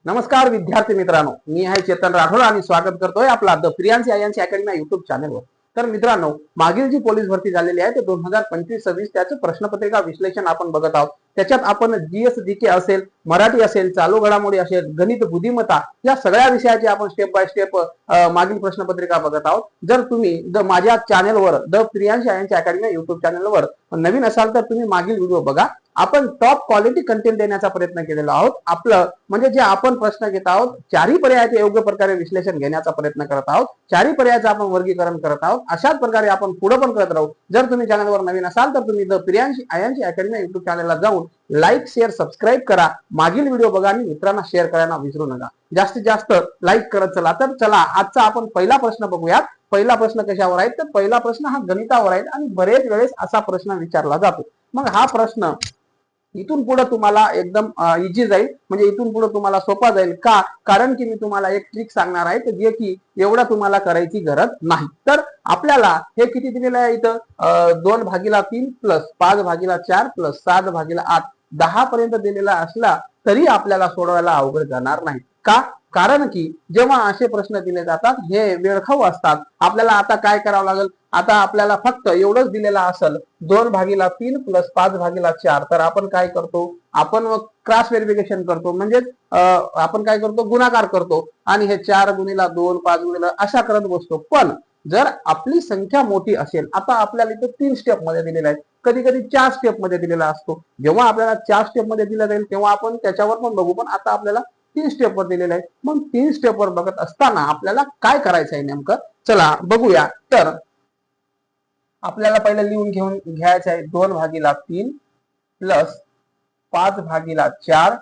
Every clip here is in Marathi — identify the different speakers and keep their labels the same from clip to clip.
Speaker 1: नमस्कार विद्यार्थी मित्रांनो, मी आहे चेतन राठोड आणि स्वागत करतोय आपला द प्रियांसी आयांसी अकॅडमी युट्यूब चॅनलवर। तर मित्रांनो, मागील जी पोलीस भरती झालेली आहे ते 2025-26 त्याचं प्रश्नपत्रिका विश्लेषण आपण बघत आहोत। त्याच्यात आपण जीएस जीके असेल, मराठी असेल, चालू घडामोडी असेल, गणित बुद्धिमत्ता या सगळ्या विषयाची आपण स्टेप बाय स्टेप मागील प्रश्नपत्रिका बघत आहोत। जर तुम्ही माझ्या चॅनलवर द प्रियांसी आयांसी अकॅडमी युट्यूब चॅनलवर नवीन असाल तर तुम्ही मागील व्हिडिओ बघा। आपण टॉप क्वालिटी कंटेंट देण्याचा प्रयत्न केलेला आहोत। आपलं म्हणजे जे आपण प्रश्न घेत आहोत चारही पर्यायाचे योग्य प्रकारे विश्लेषण घेण्याचा प्रयत्न करत आहोत, चारही पर्यायाचं आपण वर्गीकरण करत आहोत। अशाच प्रकारे आपण पुढे पण करत राहू। जर तुम्ही चॅनलवर नवीन असाल तर तुम्ही द प्रियांसी आयांसी अकॅडमी युट्यूब चॅनलला जाऊन लाईक शेअर सबस्क्राईब करा, मागील व्हिडिओ बघा आणि मित्रांना शेअर करायला विसरू नका। जास्तीत जास्त लाईक करत चला। तर चला आजचा आपण पहिला प्रश्न बघूयात। पहिला प्रश्न कशावर आहे तर पहिला प्रश्न हा गणितावर आहे आणि बरेच वेळेस असा प्रश्न विचारला जातो। मग हा प्रश्न इथून पुढे तुम्हाला एकदम इझी जाईल, म्हणजे इथून पुढे तुम्हाला सोपा जाईल का, कारण की मी तुम्हाला एक ट्रिक सांगणार आहे जे की एवढा तुम्हाला करायची गरज नाही। तर आपल्याला हे किती दिलेलं आहे इथं 2/3 प्लस 5/4 प्लस 7/8 10 पर्यंत दिलेला असला तरी आपल्याला सोडवायला अवघड जाणार नाही का, कारण की जेव्हा असे प्रश्न दिले जातात हे वेळखाऊ असतात। आपल्याला आता काय करावं लागेल, आता आपल्याला फक्त एवढंच दिलेलं असेल 2/3 प्लस 5/4 तर आपण काय करतो, आपण क्रॉस व्हेरिफिकेशन करतो, म्हणजे आपण काय करतो गुणाकार करतो आणि हे 4 गुणिला 2 5 गुणिला अशा करत बसतो। पण जर आपली संख्या मोठी असेल, आता आपल्याला इथे 3 स्टेप मध्ये दिलेला आहे, कधी कधी 4 स्टेप मध्ये दिलेला असतो। जेव्हा आपल्याला 4 स्टेप मध्ये दिला जाईल तेव्हा आपण त्याच्यावर पण बघू, पण आता आपल्याला 3 स्टेप वर दिलेलं आहे। मग 3 स्टेप वर बघत असताना आपल्याला काय करायचं आहे नेमकं, चला बघूया। तर आपल्याला पहिलं लिहून घेऊन घ्यायचं आहे 2/3 प्लस 5/4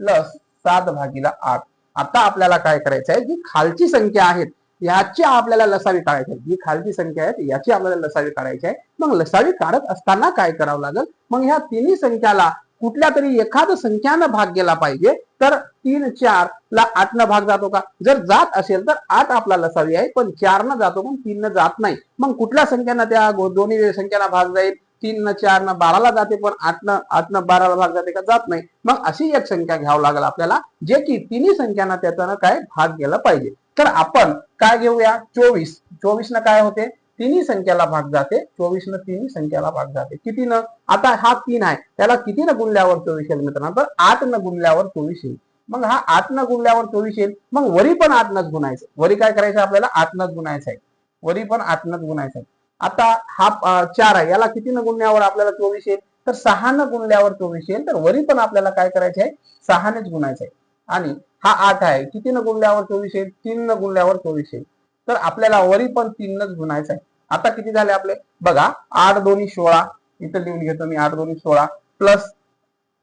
Speaker 1: प्लस 7/8। आता आपल्याला काय करायचं आहे, जी खालची संख्या आहेत याची आपल्याला लसावी काढायची आहे, जी खालची संख्या आहेत याची आपल्याला लसावी काढायची आहे। मग लसावी काढत असताना काय करावं लागेल, मग ह्या तिन्ही संख्याला कुठल्या तरी एखाद्या संख्यानं भाग गेला पाहिजे। तर 3 4 ला 8 न भाग जातो का, जर जात असेल तर 8 आपला लसावी आहे, पण 4 न जातो पण 3 न जात नाही। मग कुठल्या संख्यानं त्या दोन्ही संख्यांना भाग जाईल, 3 न 4 न 12 ला जाते, पण 8 न 12 ला भाग जाते का, जात नाही। मग अशी एक संख्या घ्यावं लागेल आपल्याला जे की तिन्ही संख्यांना त्याच्यानं काय भाग गेला पाहिजे। तर आपण काय घेऊया 24, 24 न काय होते, तिन्ही संख्याला भाग जाते, 24 न तिन्ही संख्याला भाग जाते, किती न, आता हा 3 आहे त्याला किती न गुणल्यावर 24 येईल मित्रांनो, तर 8 न गुणल्यावर 24 येईल। मग हा 8 न गुणल्यावर 24 येईल, मग वरी पण 8 नच गुणायचं, वरी काय करायचं आपल्याला 8 नच गुणायचं आहे, वरी पण 8 नच गुणायचं आहे। आता हा 4 आहे याला किती न गुणल्यावर आपल्याला 24 येईल, तर 6 न गुणल्यावर 24 येईल, तर वरी पण आपल्याला काय करायचं आहे 6 नेच गुणायचं आहे। आणि हा 8 आहे, किती न गुणल्यावर 24 येईल, 3 न गुणल्यावर 24 येईल, तर आपल्याला वरी पण 3 नच गुणायचं आहे। आता किती झाले आपले बघा, 8 दोन्ही 16, इथं लिहून घेतो मी 8 दोन्ही 16 प्लस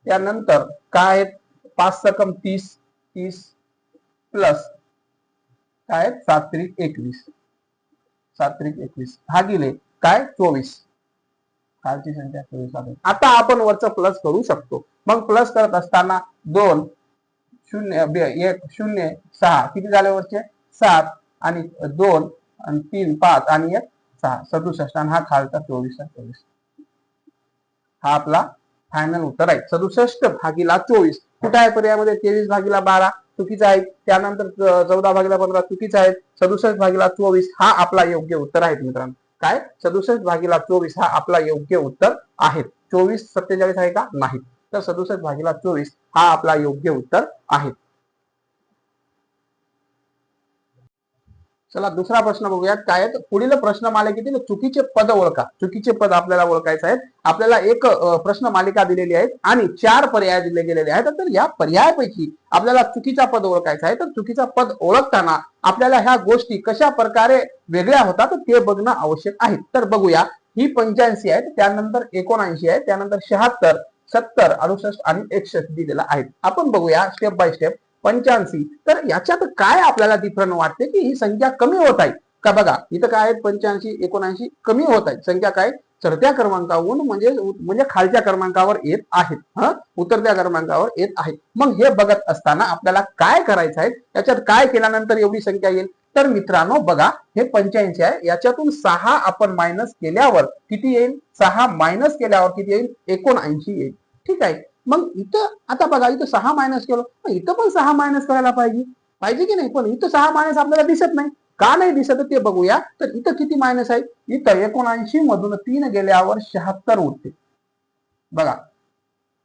Speaker 1: त्यानंतर काय 5 सकम 30 30 प्लस काय 7 त्रिक 21, 7 त्रिक 21 भागिले काय 24, खालची संख्या 24 आहे। आता आपण वरचं प्लस करू शकतो। मग प्लस करत असताना 2 0 1 0 6 किती झाले वरचे 7 आणि 2 आणि 3 5 आणि 1 6 67 आणि हा खालचा 24 हा आपला फायनल उत्तर आहे 67/24। कुठे आहे पर्यायामध्ये 23/12 चुकीचा आहे, त्यानंतर 14/15 चुकीचा आहे, 67/24 हा आपला योग्य उत्तर आहे मित्रांनो। काय 67/24 हा आपला योग्य उत्तर आहे। 24 47 आहे का, नाही, तर 67/24 हा आपला योग्य उत्तर आहे। चला दुसरा प्रश्न बघूयात काय आहे, पुढील प्रश्न मालिकेतील चुकीचे पद ओळखा। चुकीचे पद आपल्याला ओळखायचे आहेत। आपल्याला एक प्रश्न मालिका दिलेली आहे आणि 4 पर्याय दिले गेलेले आहेत, तर या पर्यायापैकी आपल्याला चुकीचा पद ओळखायचा आहे। तर चुकीचा पद ओळखताना आपल्याला ह्या गोष्टी कशा प्रकारे वेगळ्या होतात ते बघणं आवश्यक आहे। तर बघूया, ही 85 आहे, त्यानंतर 79 आहे, त्यानंतर 76 70 68 आणि 61 दिलेला आहे। आपण बघूया स्टेप बाय स्टेप। 85 तर याच्यात काय आपल्याला डिफरंट वाटते की ही संख्या कमी होत आहे का, बघा इथं काय आहे 85 79 कमी होत आहे, संख्या काय चढत्या क्रमांकावरून म्हणजे खालच्या क्रमांकावर येत आहेत, उतरत्या क्रमांकावर येत आहेत। मग हे बघत असताना आपल्याला काय करायचं आहे, याच्यात काय केल्यानंतर एवढी संख्या येईल, तर मित्रांनो बघा हे 85 आहे, याच्यातून 6 आपण मायनस केल्यावर किती येईल, 6 मायनस केल्यावर किती येईल 79 येईल, ठीक आहे। मग इथं आता बघा, इथं 6 मायनस केलं, इथं पण 6 मायनस करायला पाहिजे, पाहिजे की नाही? पण इथं 6 मायनस आपल्याला दिसत नाही, का नाही दिसत ते बघूया. तर इथं किती मायनस आहे? इथं 79 मधून 3 गेल्यावर 76 उरते. बघा,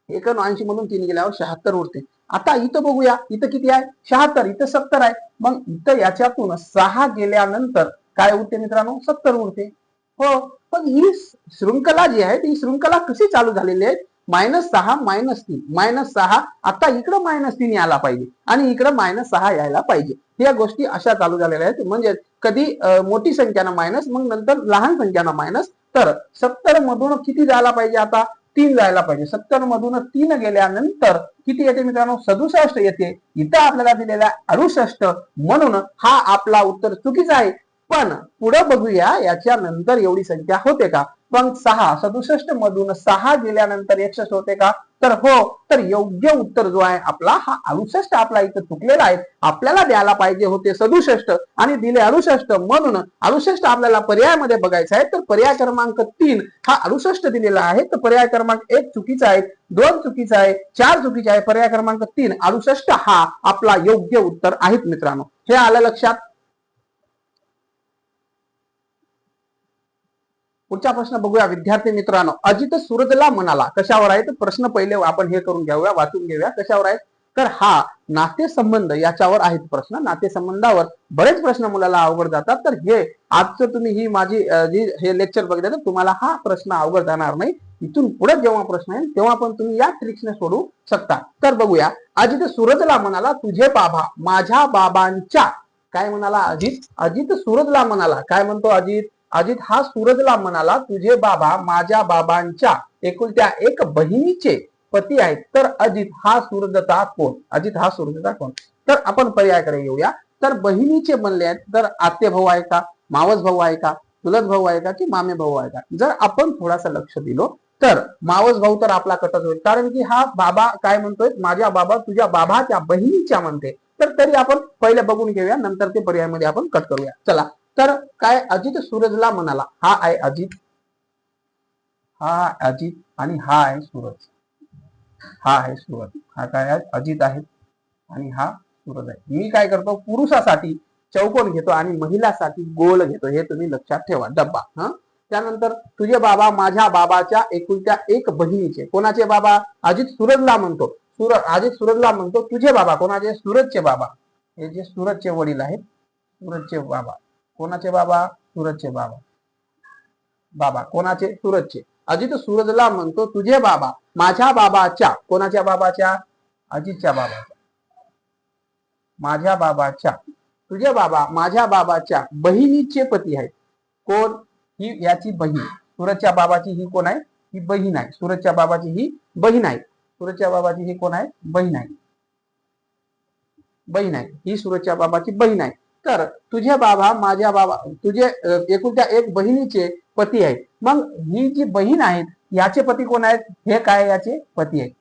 Speaker 1: 79 मधून 3 गेल्यावर 76 उरते. आता इथं बघूया, इथं किती आहे? 76. इथं 70 आहे. मग इथं याच्यातून 6 गेल्यानंतर काय उरते मित्रांनो? 70 उरते. हो, पण ही शृंखला जी आहे ती शृंखला कशी चालू झालेली आहे? -6 -3 -6. आता इकडं -3 यायला पाहिजे आणि इकडं -6 यायला पाहिजे. या गोष्टी अशा चालू झालेल्या आहेत. म्हणजे कधी मोठी संख्यानं मायनस, मग नंतर लहान संख्यानं मायनस. तर 70 मधून किती जायला पाहिजे? आता 3 जायला पाहिजे. 70 मधून 3 गेल्यानंतर किती येते मित्रांनो? 67 येते. इथं आपल्याला दिलेला 68, म्हणून हा आपला उत्तर चुकीचा आहे. पण पुढे बघूया, याच्या नंतर एवढी संख्या होते का? पण 67 मधून 6 गेल्यानंतर 61 होते का? तर हो. तर योग्य उत्तर जो आहे आपला हा 68 आपला इथं चुकलेला आहे. आपल्याला द्यायला पाहिजे होते 67 आणि दिले 68, म्हणून 68 आपल्याला पर्यायामध्ये बघायचा आहे. तर पर्याय क्रमांक 3 हा 68 दिलेला आहे. तर पर्याय क्रमांक 1 चुकीचा आहे, 2 चुकीचा आहे, 4 चुकीचा आहे. पर्याय क्रमांक 3 68 हा आपला योग्य उत्तर आहे मित्रांनो. हे आलं लक्षात? पुढचा प्रश्न बघूया विद्यार्थी मित्रांनो. अजित सूरजला म्हणाला, कशावर आहे? तर प्रश्न पहिले आपण हे करून घेऊया, वाचून घेऊया कशावर आहे. तर हा नातेसंबंध याच्यावर आहेत प्रश्न. नातेसंबंधावर बरेच प्रश्न मुलाला अवघड जातात. तर हे आजचं तुम्ही ही माझी जी हे लेक्चर बघितलं तर तुम्हाला हा प्रश्न अवघड जाणार नाही. इथून पुढे जेव्हा प्रश्न येईल तेव्हा पण तुम्ही या ट्रिक्सने सोडवू शकता. तर बघूया, अजित सूरजला म्हणाला, तुझे बाबा माझ्या बाबांच्या, काय म्हणाला अजित? अजित सूरजला म्हणाला, काय म्हणतो अजित? अजित हा सूरजला म्हणाला, तुझे बाबा माझ्या बाबांच्या एकुलत्या एक बहिणीचे पती आहेत. तर अजित हा सूरजचा कोण? अजित हा सूरजचा कोण? तर आपण पर्यायाकडे येऊया. तर बहिणीचे म्हणले आहेत, तर आते भाऊ आहे का, मावस भाऊ आहे का, चुलत भाऊ आहे का, की मामे भाऊ आहे का? जर आपण थोडासा लक्ष दिलो तर मावस भाऊ तर आपला कटच होईल, कारण की हा बाबा काय म्हणतोय? माझ्या बाबा तुझ्या बाबाच्या बहिणीच्या म्हणते. तर तरी आपण पहिले बघून घेऊया, नंतर ते पर्यायामध्ये आपण कट करूया. चला, तर काय? अजित सूरजला म्हणाला, हा आहे अजित, हा अजित आणि हा आहे सूरज. हा आहे सूरज, हा काय आहे? अजित आहे आणि हा सूरज आहे. मी काय करतो? पुरुषासाठी चौकोन घेतो आणि महिलासाठी गोल घेतो. हे तुम्ही लक्षात ठेवा, डब्बा. हा, त्यानंतर तुझे बाबा माझ्या बाबाच्या एकुलत्या एक बहिणीचे. कोणाचे बाबा? अजित सूरजला म्हणतो. अजित सूरजला म्हणतो तुझे बाबा. कोणाचे? सूरजचे बाबा. हे जे सूरजचे वडील आहेत, सूरजचे बाबा. कोणाचे बाबा? सूरजचे बाबा. बाबा कोणाचे? सूरजचे. अजित सूरजला म्हणतो तुझे बाबा माझ्या बाबाच्या. कोणाच्या बाबाच्या? अजितच्या बाबाच्या. माझ्या बाबाच्या. तुझे बाबा माझ्या बाबाच्या बहिणीचे पती आहेत. कोण? ही याची बहीण. सूरजच्या बाबाची ही कोण आहे? ही बहीण आहे. सूरजच्या बाबाची ही बहीण आहे. सूरजच्या बाबाची ही कोण आहे? बहीण आहे. बहीण आहे, ही सूरजच्या बाबाची बहीण आहे. तर तुझे बाबा माझ्या बाबा, तुझे एकुलत्या एक बहिणीचे पती आहेत. मग ही जी बहीण आहेत याचे पती कोण आहेत? हे काय? याचे पती आहेत.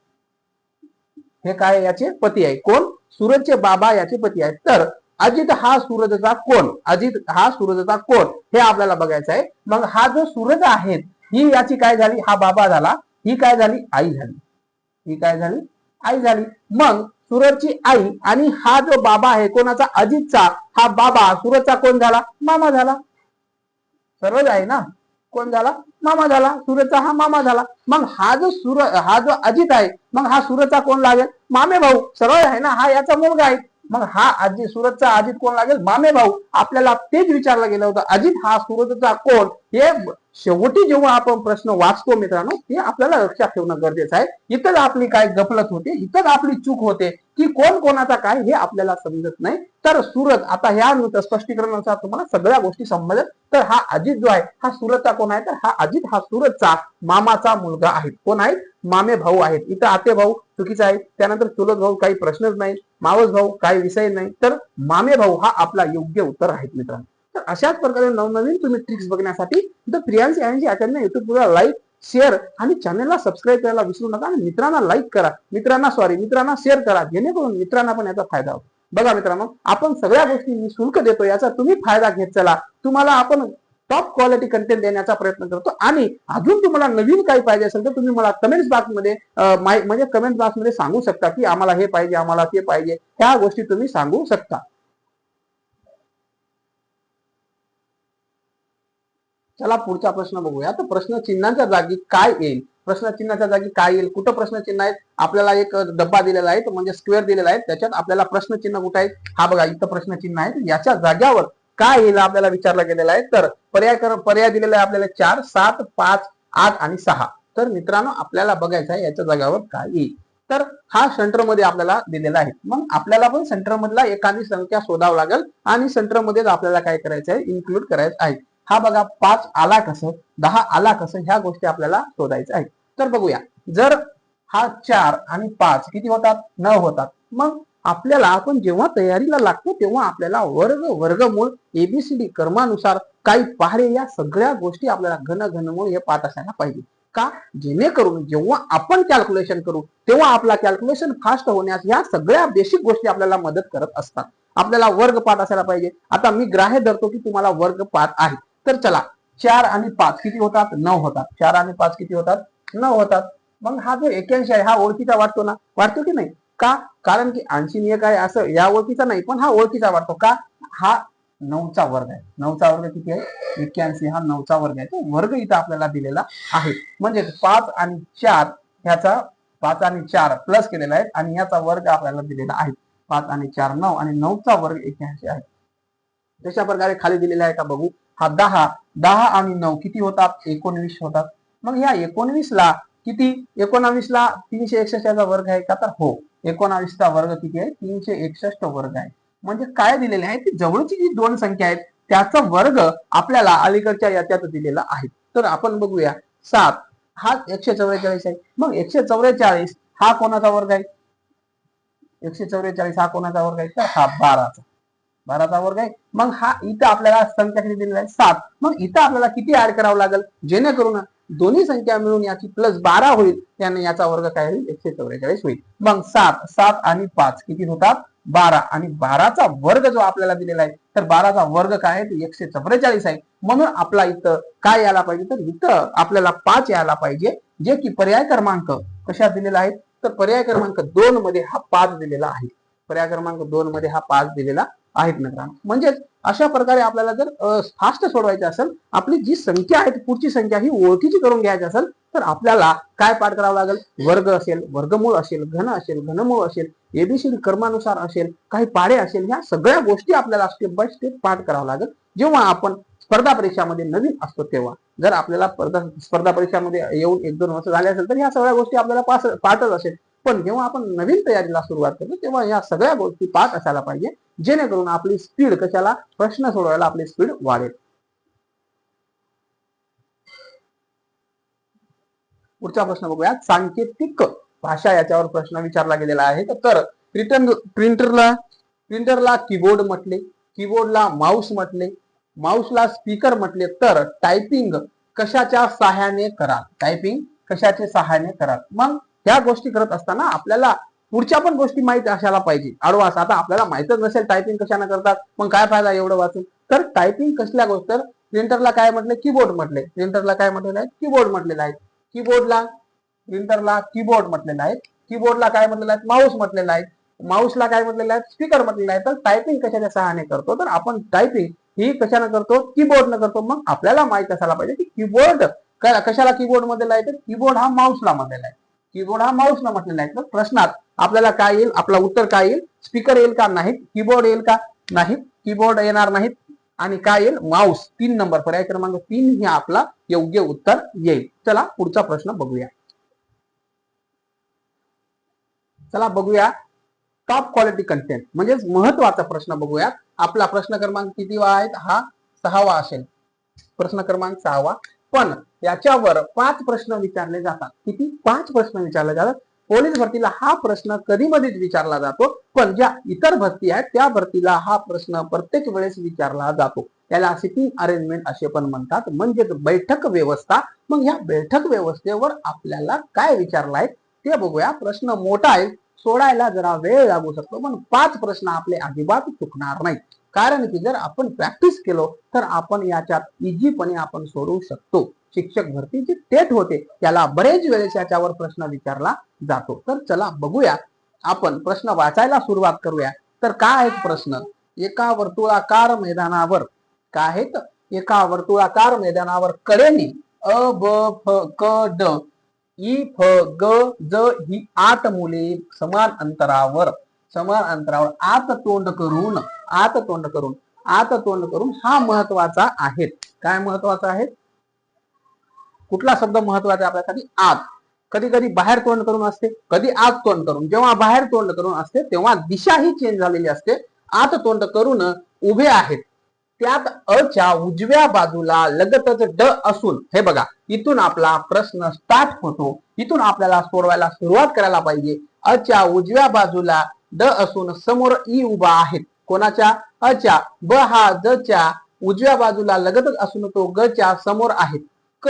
Speaker 1: हे काय? याचे पती आहे. कोण? सूरजचे बाबा याचे पती आहेत. तर अजित हा सूरजचा कोण? अजित हा सूरजचा कोण हे आपल्याला बघायचं आहे. मग हा जो सूरज आहे ही याची काय झाली? हा बाबा झाला. ही काय झाली? आई झाली. ही काय झाली? आई झाली. मग सूरजची आई आणि हा जो बाबा आहे कोणाचा? अजितचा. हा बाबा सूरजचा कोण झाला? मामा झाला. सर्वच आहे ना? कोण झाला? मामा झाला. सूरजचा हा मामा झाला. मग हा जो अजित आहे, मग हा सूरजचा कोण लागेल? मामे भाऊ. सरळ आहे ना, हा याचा मुलगा आहे. मग हा अजित, सूरजचा अजित कोण लागेल? मामे भाऊ. आपल्याला तेच विचारलं गेलं होतं, अजित हा सूरजचा कोण? हे शेवटी जेव्हा आपण प्रश्न वाचतो मित्रांनो, ते आपल्याला लक्षात ठेवणं गरजेचं आहे. इथंच आपली काय गफलत होते, इथंच आपली चूक होते की कोण कोणाचा काय हे आपल्याला समजत नाही. तर सूरज, आता ह्या स्पष्टीकरणानुसार तुम्हाला सगळ्या गोष्टी समजत. तर हा अजित जो आहे हा सूरजचा कोण आहे? तर हा अजित हा सूरजचा मामाचा मुलगा आहे. कोण आहे? मामे भाऊ आहेत. इथं आते भाऊ चुकीचा आहे. त्यानंतर चुलत भाऊ काही प्रश्नच नाही. मावस भाऊ काही विषय नाही. तर मामे भाऊ हा आपला योग्य उत्तर आहे मित्रांनो. तर अशाच प्रकारे नवनवीन तुम्ही ट्रिक्स बघण्यासाठी द प्रियांसी आयएनसी अकॅडमी युट्यूबला लाईक, शेअर आणि चॅनलला सबस्क्राईब करायला विसरू नका. आणि मित्रांना लाईक करा, मित्रांना शेअर करा, जेणेकरून मित्रांना पण याचा फायदा होतो. बघा मित्रांनो, आपण सगळ्या गोष्टी निःशुल्क देतो, याचा तुम्ही फायदा घेत चला. तुम्हाला आपण टॉप क्वालिटी कंटेंट देण्याचा प्रयत्न करतो. आणि अजून तुम्हाला नवीन काही पाहिजे असेल तर तुम्ही मला कमेंट्स बॉक्समध्ये म्हणजे कमेंट बॉक्समध्ये सांगू शकता की आम्हाला हे पाहिजे, आम्हाला ते पाहिजे, ह्या गोष्टी तुम्ही सांगू शकता. चला पुढचा प्रश्न बघूया. तर प्रश्न चिन्हाच्या जागी काय येईल? प्रश्न चिन्हाच्या जागी काय येईल? कुठं प्रश्न चिन्ह आहेत? आपल्याला एक डब्बा दिलेला आहे म्हणजे स्क्वेअर दिलेला आहे, त्याच्यात आपल्याला प्रश्न चिन्ह कुठे आहे? हा बघा इथं प्रश्न चिन्ह आहे. याच्या जाग्यावर काय येईल आपल्याला विचारलं गेलेलं आहे. तर पर्याय दिलेला आहे आपल्याला 4, 7, 5, 8 आणि 6. तर मित्रांनो आपल्याला बघायचं आहे याच्या जाग्यावर काय येईल. तर हा सेंटर मध्ये आपल्याला दिलेला आहे. मग आपल्याला पण सेंटर मधला एखादी संख्या शोधावं लागेल आणि सेंटर मध्येच आपल्याला काय करायचं आहे? इन्क्लूड करायचं आहे. हा बघा 5 आला कसं, 10 आला कसं, ह्या गोष्टी आपल्याला शोधायच्या आहेत. तर बघूया, जर हा 4 आणि 5 किती होतात? 9 होतात. मग आपल्याला आपण जेव्हा तयारीला लागतो तेव्हा आपल्याला वर्गमूळ एबीसीडी क्रमानुसार काही पहारे या सगळ्या गोष्टी आपल्याला घनमूळ हे पाठ असायला पाहिजे. का? जेणेकरून जेव्हा आपण कॅल्क्युलेशन करू तेव्हा आपला कॅल्क्युलेशन फास्ट होण्यास या सगळ्या बेसिक गोष्टी आपल्याला मदत करत असतात. आपल्याला वर्ग पाठ असायला पाहिजे. आता मी ग्राह्य धरतो की तुम्हाला वर्ग पाठ आहे. तर चला 4 आणि 5 किती होतात? 9 होतात. 4 आणि 5 किती होतात? 9 होतात. मग हा जो 81 आहे हा ओळखीचा वाटतो ना? वाटतो की नाही? का? कारण की 80 एक आहे असं या ओळखीचा नाही, पण हा ओळखीचा वाटतो. का? हा 9चा वर्ग आहे. 9चा वर्ग किती आहे? 81. हा 9चा वर्ग आहे. तो वर्ग इथं आपल्याला दिलेला आहे. म्हणजे 5 आणि 4 ह्याचा 5 आणि 4 प्लस केलेला आहे आणि ह्याचा वर्ग आपल्याला दिलेला आहे. 5 आणि 4 9 आणि 9चा वर्ग 81 आहे. तशा प्रकारे खाली दिलेला आहे का बघू. हा 10 आणि 9 किती होतात? 19 होतात. मग ह्या 19 ला किती? 19 ला 361 चा वर्ग आहे का? तर हो, 19 चा वर्ग किती आहे? 361 वर्ग आहे. म्हणजे काय दिलेले आहे की जवळची जी दोन संख्या आहेत त्याचा वर्ग आपल्याला अलीकडच्या याच्यात दिलेला आहे. तर आपण बघूया 7 हा 144 आहे. मग 144 हा कोणाचा वर्ग आहे? 144 हा कोणाचा वर्ग आहे? तर हा 12चा. 12चा वर्ग आहे. मग हा इथं आपल्याला संख्या किती दिलेली आहे? 7. मग इथं आपल्याला किती ऍड करावं लागेल जेणेकरून दोन्ही संख्या मिळून याची प्लस 12 होईल. त्याने याचा वर्ग काय होईल? 144 होईल. मग 7 आणि 5 किती होतात? 12 आणि 12चा वर्ग जो आपल्याला दिलेला आहे तर 12चा वर्ग काय आहे? 144 आहे. म्हणून आपला इथं काय यायला पाहिजे? तर इथं आपल्याला 5 यायला पाहिजे, जे की पर्याय क्रमांक कशात दिलेला आहे? तर पर्याय क्रमांक 2 मध्ये हा 5 दिलेला आहे. पर्याय क्रमांक 2 मध्ये हा 5 दिलेला आहेत मित्रांनो. म्हणजेच अशा प्रकारे आपल्याला जर फास्ट सोडवायचे असेल, आपली जी संख्या आहे पुढची संख्या ही ओळखीची करून घ्यायची असेल तर आपल्याला काय पाठ करावं लागेल? वर्ग असेल, वर्गमूळ असेल, घन असेल, घनमूळ असेल, एबीसीडी क्रमानुसार असेल, काही पाढे असेल, ह्या सगळ्या गोष्टी आपल्याला स्टेप बाय स्टेप पाठ करावं लागेल. जेव्हा आपण स्पर्धा परीक्षामध्ये नवीन असतो तेव्हा जर आपल्याला स्पर्धा परीक्षामध्ये येऊन 1-2 वर्ष झाले असेल तर ह्या सगळ्या गोष्टी आपल्याला पाठच असेल. पण जेव्हा आपण नवीन तयारीला सुरुवात करतो तेव्हा या सगळ्या गोष्टी पाठ असायला पाहिजे, जेणेकरून आपली स्पीड कशाला? प्रश्न सोडवायला आपली स्पीड वाढेल. पुढचा प्रश्न बघूया. सांकेतिक भाषा याच्यावर प्रश्न विचारला गेलेला आहे. तर प्रिंटरला कीबोर्ड म्हटले, कीबोर्डला माऊस म्हटले, माऊसला स्पीकर म्हटले, तर टायपिंग कशाच्या सहाय्याने कराल? टायपिंग कशाच्या सहाय्याने कराल? मग ह्या गोष्टी करत असताना आपल्याला पुढच्या पण गोष्टी माहिती असायला पाहिजे. अडवास आता आपल्याला माहितच नसेल टायपिंग कशाने करतात, मग काय फायदा एवढं वाचून? तर टायपिंग कसल्या गोष्ट? प्रिंटरला काय म्हटले? कीबोर्ड म्हटले. प्रिंटरला काय म्हटलेलं आहे? कीबोर्ड म्हटलेलं आहे. कीबोर्डला प्रिंटरला कीबोर्ड म्हटलेला आहे. कीबोर्डला काय म्हटलेलं आहे? माऊस म्हटलेला आहे. माऊसला काय म्हटलेलं आहे? स्पीकर म्हटलेलं आहे. तर टायपिंग कशाच्या सहाय्याने करतो? तर आपण टायपिंग ही कशाने करतो? कीबोर्डनं करतो. मग आपल्याला माहित असायला पाहिजे की कीबोर्ड कशाला कीबोर्ड मधलेला आहे? तर कीबोर्ड हा माऊसला म्हटलेला आहे. कीबोर्ड हा माऊसला म्हटलेला आहे. तर प्रश्नात आपल्याला काय येईल? आपला उत्तर काय येईल? स्पीकर येईल का? नाही. कीबोर्ड येईल का? नाही. कीबोर्ड येणार नाहीत. आणि काय येईल? माऊस. 3 नंबर पर्याय क्रमांक 3 हे आपला योग्य उत्तर येईल. चला पुढचा प्रश्न बघूया. चला बघूया टॉप क्वालिटी कंटेंट म्हणजेच महत्वाचा प्रश्न बघूया. आपला प्रश्न क्रमांक किती आहे? हा 6वा असेल. प्रश्न क्रमांक 6वा. पण याच्यावर 5 प्रश्न विचारले जातात. किती? 5 प्रश्न विचारले जातात. पोलीस भरतीला हा प्रश्न कधी मध्येच विचारला जातो, पण ज्या इतर भरती आहेत त्या भरतीला हा प्रश्न प्रत्येक वेळेस विचारला जातो. त्याला सिटिंग अरेंजमेंट असे पण म्हणतात, म्हणजेच बैठक व्यवस्था. मग या बैठक व्यवस्थेवर आपल्याला काय विचारलं आहे ते बघूया. प्रश्न मोठा आहे, सोडायला जरा वेळ लागू शकतो, पण 5 प्रश्न आपले अजिबात चुकणार नाहीत. कारण की जर आपण प्रॅक्टिस केलो तर आपण याच्यात इझीपणे आपण सोडवू शकतो. शिक्षक भरती जी टेट होते त्याला बरेच वेळेस याच्यावर प्रश्न विचारला जातो. तर चला बघूया, आपण प्रश्न वाचायला सुरुवात करूया. तर काय आहेत प्रश्न? एका वर्तुळाकार मैदानावर काय आहेत? एका वर्तुळाकार मैदानावर कडेने अ ब फ क ड ई फ ग ज ही 8 मुले समान अंतरावर आत तोंड करून हा महत्वाचा आहे. काय महत्वाचा आहे? कुठला शब्द महत्वाचा आहे आपल्यासाठी? आत. कधी कधी बाहेर तोंड करून असते, कधी आत तोंड करून. जेव्हा बाहेर तोंड करून असते तेव्हा दिशा ही चेंज झालेली असते. आत तोंड करून उभे आहेत. त्यात अच्या उजव्या बाजूला लगतच ड असून, हे बघा, इथून आपला प्रश्न स्टार्ट होतो. इथून आपल्याला सोडवायला सुरुवात करायला पाहिजे. अच्या उजव्या बाजूला ड असून समोर ई उभा आहेत. कोणाच्या? अच्या. ब हा ज च्या उजव्या बाजूला लगतच असून तो ग च्या समोर आहे. क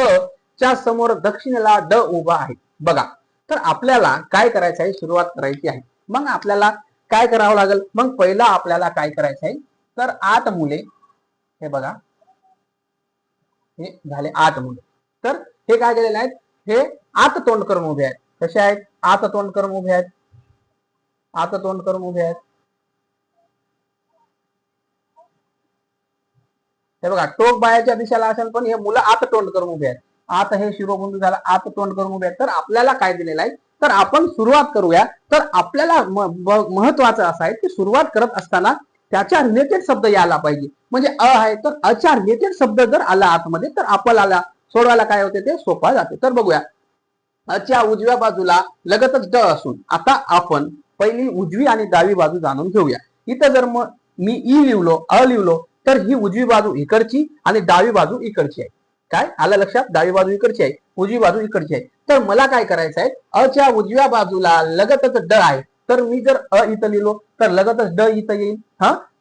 Speaker 1: च्या समोर दक्षिणेला ड उभा आहे. बघा, तर आपल्याला काय करायचं आहे? सुरुवात करायची आहे. मग आपल्याला काय करावं लागेल? मग पहिला आपल्याला काय करायचं आहे? तर 8 मुले, हे बघा, हे झाले 8 मुले. तर हे काय केलेले आहेत? हे आत तोंड करून उभे आहेत. कसे आहेत? आत तोंड करून उभे आहेत. आत तोंड करून उभे आहेत. हे बघा, टोक बायाच्या दिशेला असेल पण हे मुलं आत तोंड करून उभे आहेत. आत हे शिरोबिंदू झाला, आत तोंड करून उभे आहेत. तर आपल्याला काय दिलेलं आहे? तर आपण सुरुवात करूया. तर आपल्याला महत्वाचं असं आहे की सुरुवात करत असताना त्याच्या रिलेटेड शब्द यायला पाहिजे. म्हणजे अ आहे तर अच्या रिलेटेड शब्द जर आला आतमध्ये तर आपल्याला सोडवायला काय होते? ते सोपा जाते. तर बघूया, अच्या उजव्या बाजूला लगतच ड असून, आता आपण पहिली उजवी आणि डावी बाजू जाणून घेऊया. इथं जर मी ई लिहिलो, अ लिहिलो, तर ही उजवी बाजू इकडची आणि डावी बाजू इकडची आहे. काय आलं लक्षात? डावी बाजू इकडची आहे, उजवी बाजू इकडची आहे. तर मला काय करायचं आहे? अच्या उजव्या बाजूला लगतच ड आहे. तर मी जर अ इथं लिहिलो तर लगतच ड इथं येईल.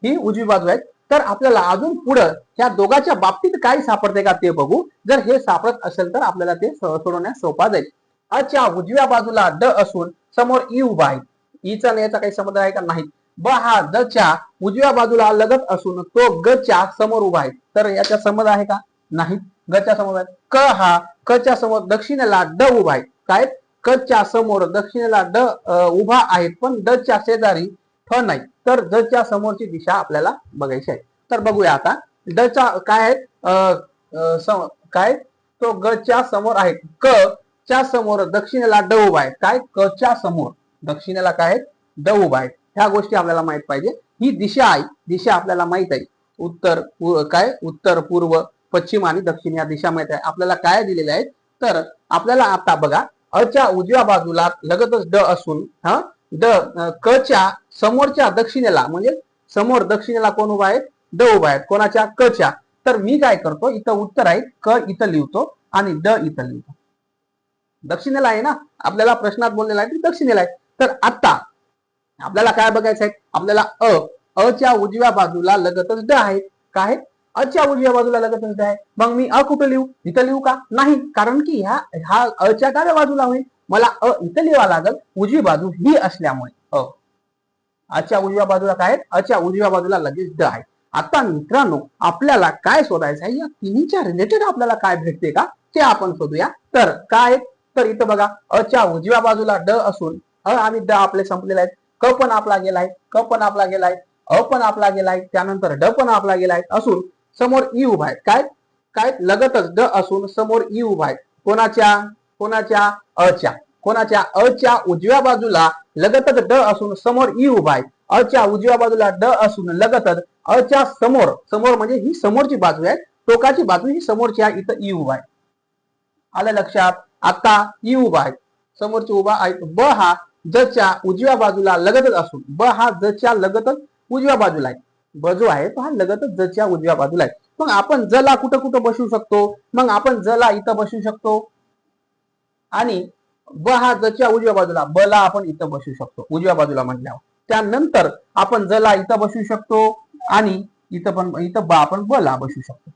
Speaker 1: ही उजवी बाजू आहे. तर आपल्याला अजून पुढं ह्या दोघांच्या बाबतीत काय सापडते का ते बघू. जर हे सापडत असेल तर आपल्याला ते सोडवण्यास सोपा जाईल. अच्या उजव्या बाजूला ड असून समोर ई उभा आहे. ईचा आणि याचा काही संबंध आहे का? नाही. ब हा ज च्या उजव्या बाजूला लगत असून तो ग च्या समोर उभा आहे. तर याचा संबंध आहे का? नाही. ग च्या समोर आहे. क हा क च्या समोर दक्षिणेला ड उभा आहे. काय? क च्या समोर दक्षिणेला ड उभा आहे, पण ड च्या शेजारी फ नाही. तर ज च्या समोरची दिशा आपल्याला बघायची आहे. तर बघूया आता ड च्या काय आहे? काय? तो ग च्या समोर आहे. क च्या समोर दक्षिणेला ड उभा आहे. काय? क च्या समोर दक्षिणेला काय आहे? ड उभा आहे. ह्या गोष्टी आपल्याला माहित पाहिजे. ही दिशा आहे. दिशा आपल्याला माहित आहे. उत्तर काय? उत्तर, पूर्व, पश्चिम आणि दक्षिण या दिशा माहित आहे. आपल्याला काय दिलेल्या आहेत? तर आपल्याला आता बघा, अच्या उजव्या बाजूला लगतच ड असून ड क च्या समोरच्या दक्षिणेला, म्हणजे समोर दक्षिणेला कोण उभा आहे? ड उभा आहे. कोणाच्या? क च्या. तर मी काय करतो? इथं उत्तर आहे, क इथं लिहितो आणि ड इथं लिहितो. दक्षिणेला आहे ना, आपल्याला प्रश्नात बोललेला आहे की दक्षिणेला आहे. तर आता आपल्याला काय बघायचं आहे? आपल्याला अच्या उजव्या बाजूला लगतच ड आहे. काय? अच्या उजव्या बाजूला लगतच ड आहे. मग मी अ कुठे लिहू? इथं लिहू का? नाही, कारण की ह्या अच्या डाव्या बाजूला होईल. मला अ इथं लिहावं लागल, उजवी बाजू ही असल्यामुळे. अच्या उजव्या बाजूला काय आहे? अच्या उजव्या बाजूला लगेच ड आहे. आता मित्रांनो, आपल्याला काय शोधायचं आहे? या तिन्हीच्या रिलेटेड आपल्याला काय भेटते का ते आपण शोधूया. तर काय? तर इथं बघा, अच्या उजव्या बाजूला ड असून अ आणि ड आपले संपलेले आहेत. क पण आपला गेलाय, क पण आपला गेलाय, अ पण आपला गेलाय, त्यानंतर ड पण आपला गेलाय, असून समोर ई उभा आहे. काय? काय? लगतच ड असून समोर ई उभा आहे. कोणाच्या? कोणाच्या? अच्या. कोणाच्या? अच्या उजव्या बाजूला लगतच ड असून समोर ई उभा आहे. अच्या उजव्या बाजूला ड असून लगतच अच्या समोर, समोर म्हणजे ही समोरची बाजू आहे, टोकाची बाजू ही समोरची आहे, इथं ई उभा आहे. आलं लक्षात? आता ई उभा आहे, समोरची उभा आहे. ब हा ज च्या उजव्या बाजूला लगतच असून, ब हा ज च्या लगतच उजव्या बाजूला आहे. ब जो आहे तो हा लगतच ज च्या उजव्या बाजूला आहे. मग आपण ज ला कुठं कुठं बसवू शकतो? मग आपण ज ला इथं बसवू शकतो आणि ब हा ज च्या उजव्या बाजूला, ब ला आपण इथं बसवू शकतो उजव्या बाजूला म्हटल्यावर. त्यानंतर आपण ज ला इथं बसवू शकतो आणि इथं पण इथं आपण ब ला बसवू शकतो.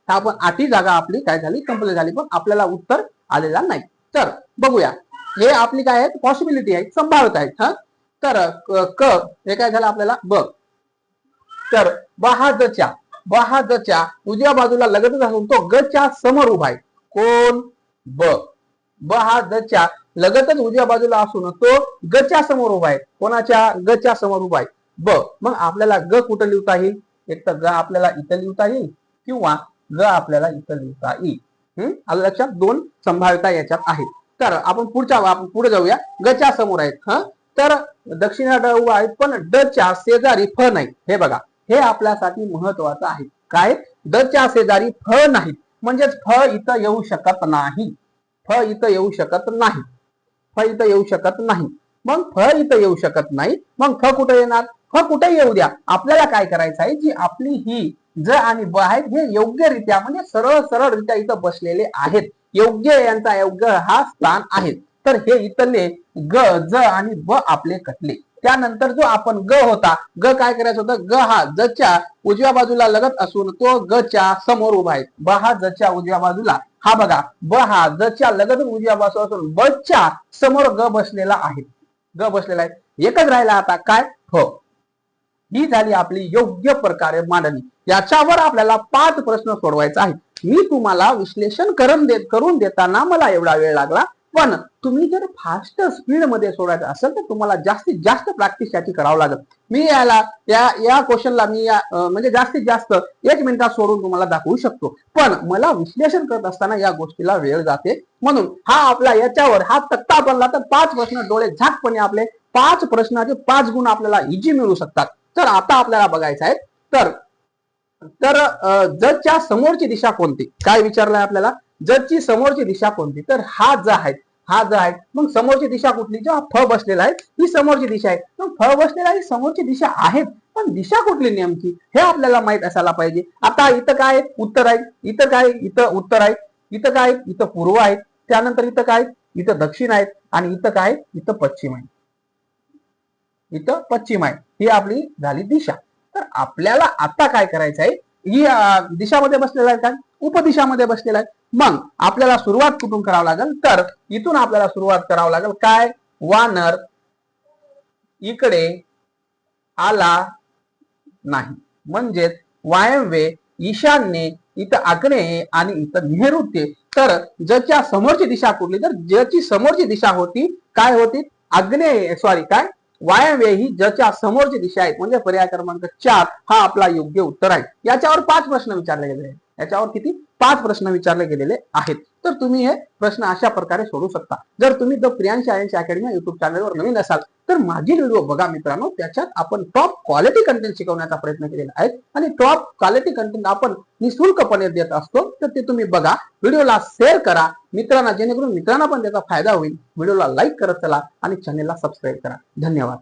Speaker 1: आपण 8ही जागा आपली काय झाली? कंप्लीट झाली, पण आपल्याला उत्तर आलेला नाही. तर बघूया, हे आपली काय आहेत? पॉसिबिलिटी आहेत, संभाव्यता आहेत. तर क हे काय झालं आपल्याला? ब. तर ब हा च्या उजव्या बाजूला लगतच असून तो ग च्या समोर उभा आहे. कोण? ब हा च्या लगतच उजव्या बाजूला असून तो ग च्या समोर उभा आहे. कोणाच्या? ग च्या समोर उभा आहे मग आपल्याला ग कुठं लिहिता येईल? एक तर ग आपल्याला इथं लिहिता येईल किंवा ग आपल्याला इथं लिहिता येईल. आलं लक्षात? दोन संभाव्यता याच्यात आहेत. तर आपण पुढे जाऊया. ग च्या समोर आहेत. तर दक्षिणेला उभा आहेत पण ड च्या शेजारी फ नाही. हे बघा, हे आपल्यासाठी महत्वाचं आहे. काय? ड च्या शेजारी फ नाहीत म्हणजेच फ इथं येऊ शकत नाही. फ इथं येऊ शकत नाही. फ इथं येऊ शकत नाही. मग फ इथं येऊ शकत नाही. मग फ कुठे येणार? फ कुठे येऊ द्या. आपल्याला काय करायचं आहे, जी आपली ही ज आणि ब आहेत हे योग्यरित्या म्हणजे सरळरित्या इथं बसलेले आहेत. योग्य यांचा योग्य हा स्थान आहे. तर हे इथले ग ज आणि ब आपले कटले. त्यानंतर जो आपण ग होता, ग काय करायचं होतं? ग हा ज च्या उजव्या बाजूला लगत असून तो ग च्या समोर उभा आहे. ब हा ज च्या उजव्या बाजूला, हा बघा ब हा ज च्या लगत उजव्या बाजूला असून ब च्या समोर ग बसलेला आहे. ग बसलेला आहे. एकच राहिला आता काय? फ. ही झाली आपली योग्य प्रकारे मांडणी. याच्यावर आपल्याला 5 प्रश्न सोडवायचा आहे. मी तुम्हाला विश्लेषण करून देताना मला एवढा वेळ लागला, पण तुम्ही जर फास्ट स्पीड मध्ये सोडायचं असेल तर तुम्हाला जास्तीत जास्त प्रॅक्टिस याची करावं लागेल. मी या क्वेश्चनला मी म्हणजे जास्तीत जास्त 1 मिनिटात सोडून तुम्हाला दाखवू शकतो, पण मला विश्लेषण करत असताना या गोष्टीला वेळ जाते. म्हणून हा आपला याच्यावर हा तक्ता बनला तर 5 प्रश्न डोळे झाकपणे आपले 5 प्रश्नाचे 5 गुण आपल्याला इजी मिळू शकतात. तर आता आपल्याला बघायचं आहे. तर जजच्या समोरची दिशा कोणती? काय विचारलंय आपल्याला? जजची समोरची दिशा कोणती? तर हा ज आहे. हा ज आहे. मग समोरची दिशा कुठली? जेव्हा फ बसलेला आहे ही समोरची दिशा आहे. मग फ बसलेला ही समोरची दिशा आहे, पण दिशा कुठली नेमकी हे आपल्याला माहित असायला पाहिजे. आता इथं काय? उत्तर आहे. इथं काय? इथं उत्तर आहे. इथं काय? इथं पूर्व आहे. त्यानंतर इथं काय? इथं दक्षिण आहे. आणि इथं काय? इथं पश्चिम आहे. इथं पश्चिम आहे. ही आपली झाली दिशा. तर आपल्याला आता काय करायचं आहे? ही दिशामध्ये बसलेला आहे. काय? उपदिशामध्ये बसलेला आहे. मग आपल्याला सुरुवात कुठून करावं लागेल? तर इथून आपल्याला सुरुवात करावं लागेल. काय? वानर इकडे आला नाही म्हणजेच वायव्य, ईशान्य, इथं आग्नेय आणि इथं नैऋत्य. तर ज्याच्या समोरची दिशा कुठली? तर ज्याची समोरची दिशा होती काय होती? आग्नेय, सॉरी काय? वायव्य ही ज्याच्या समोरची दिशा आहे म्हणजे पर्याय क्रमांक 4 हा आपला योग्य उत्तर आहे. याच्यावर 5 प्रश्न विचारले गेले आहेत. याच्यावर किती? 5 प्रश्न विचारले गेलेले आहेत. तर तुम्ही हे प्रश्न अशा प्रकारे सोडू शकता. जर तुम्ही the Priyanshi INC academy YouTube चॅनलवर नवीन असाल तर मागील व्हिडिओ बघा मित्रांनो. त्याच्यात आपण टॉप क्वालिटी कंटेंट शिकवण्याचा प्रयत्न केलेला आहे आणि टॉप क्वालिटी कंटेंट आपण निशुल्कपणे देत असतो. तर ते तुम्ही बघा. व्हिडिओला शेअर करा मित्रांना, जेणेकरून मित्रांना पण त्याचा फायदा होईल. व्हिडिओला लाईक करत चला आणि चॅनलला सबस्क्राईब करा. धन्यवाद.